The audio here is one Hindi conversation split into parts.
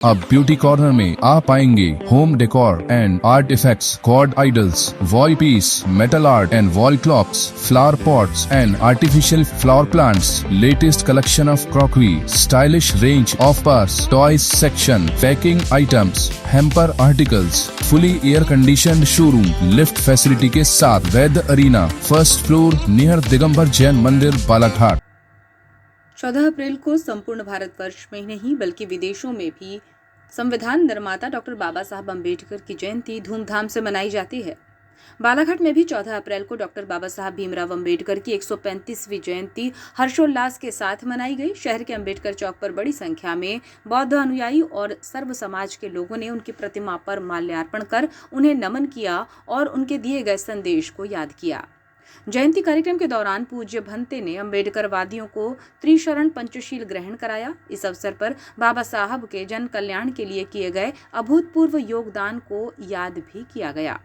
अब ब्यूटी कॉर्नर में आप पाएंगे home decor and art effects, cord idols, wall piece, metal art and wall clocks, flower pots and artificial flower plants, latest collection of crockery, stylish range of purse, toys section, packing items, hamper articles, fully air conditioned showroom, lift facility के साथ Vaidya arena, first floor near Digambar Jain Mandir, Balaghat. 14 अप्रैल को संपूर्ण भारतवर्ष में नहीं बल्कि विदेशों में भी संविधान निर्माता डॉक्टर बाबा साहब अम्बेडकर की जयंती धूमधाम से मनाई जाती है। बालाघाट में भी 14 अप्रैल को डॉक्टर बाबा साहब भीमराव अम्बेडकर की 135वीं जयंती हर्षोल्लास के साथ मनाई गई। शहर के अम्बेडकर चौक पर बड़ी संख्या में बौद्ध अनुयायी और सर्व समाज के लोगों ने उनकी प्रतिमा पर माल्यार्पण कर उन्हें नमन किया और उनके दिए गए संदेश को याद किया। जयंती कार्यक्रम के दौरान पूज्य भंते ने अम्बेडकर वादियों को त्रिशरण पंचशील ग्रहण कराया। इस अवसर पर बाबा साहब के जन कल्याण के लिए किए गए अभूतपूर्व योगदान को याद भी किया गया।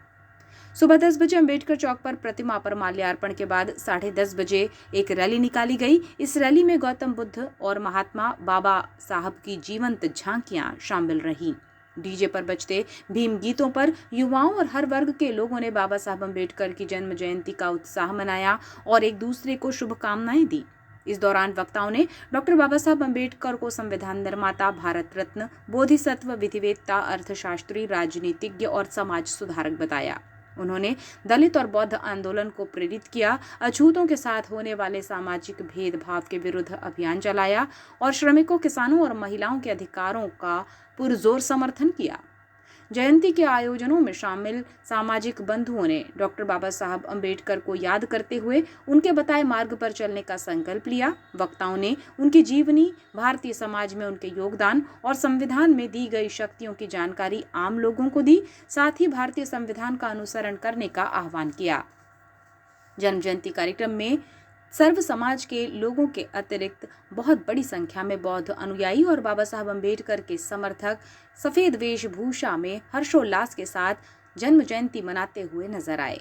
सुबह 10 बजे अम्बेडकर चौक पर प्रतिमा पर माल्यार्पण के बाद 10:30 बजे एक रैली निकाली गई। इस रैली में गौतम बुद्ध और महात्मा बाबा साहब की जीवंत झांकियां शामिल रहीं। डीजे पर बजते भीम गीतों पर युवाओं और हर वर्ग के लोगों ने बाबा साहब अम्बेडकर की जन्म जयंती का उत्साह मनाया और एक दूसरे को शुभकामनाएं दी। इस दौरान वक्ताओं ने डॉक्टर बाबा साहब अम्बेडकर को संविधान निर्माता, भारत रत्न, बोधिसत्व, विधिवेत्ता, अर्थशास्त्री, राजनीतिज्ञ और समाज सुधारक बताया। उन्होंने दलित और बौद्ध आंदोलन को प्रेरित किया, अछूतों के साथ होने वाले सामाजिक भेदभाव के विरुद्ध अभियान चलाया और श्रमिकों, किसानों और महिलाओं के अधिकारों का पुरजोर समर्थन किया। जयंती के आयोजनों में शामिल सामाजिक बंधुओं ने डॉक्टर बाबा साहब अम्बेडकर को याद करते हुए उनके बताए मार्ग पर चलने का संकल्प लिया। वक्ताओं ने उनकी जीवनी, भारतीय समाज में उनके योगदान और संविधान में दी गई शक्तियों की जानकारी आम लोगों को दी। साथ ही भारतीय संविधान का अनुसरण करने का आह्वान किया। जन्म जयंती कार्यक्रम में सर्व समाज के लोगों के अतिरिक्त बहुत बड़ी संख्या में बौद्ध अनुयायी और बाबा साहब अम्बेडकर के समर्थक सफेद वेशभूषा में हर्षोल्लास के साथ जन्म जयंती मनाते हुए नजर आए।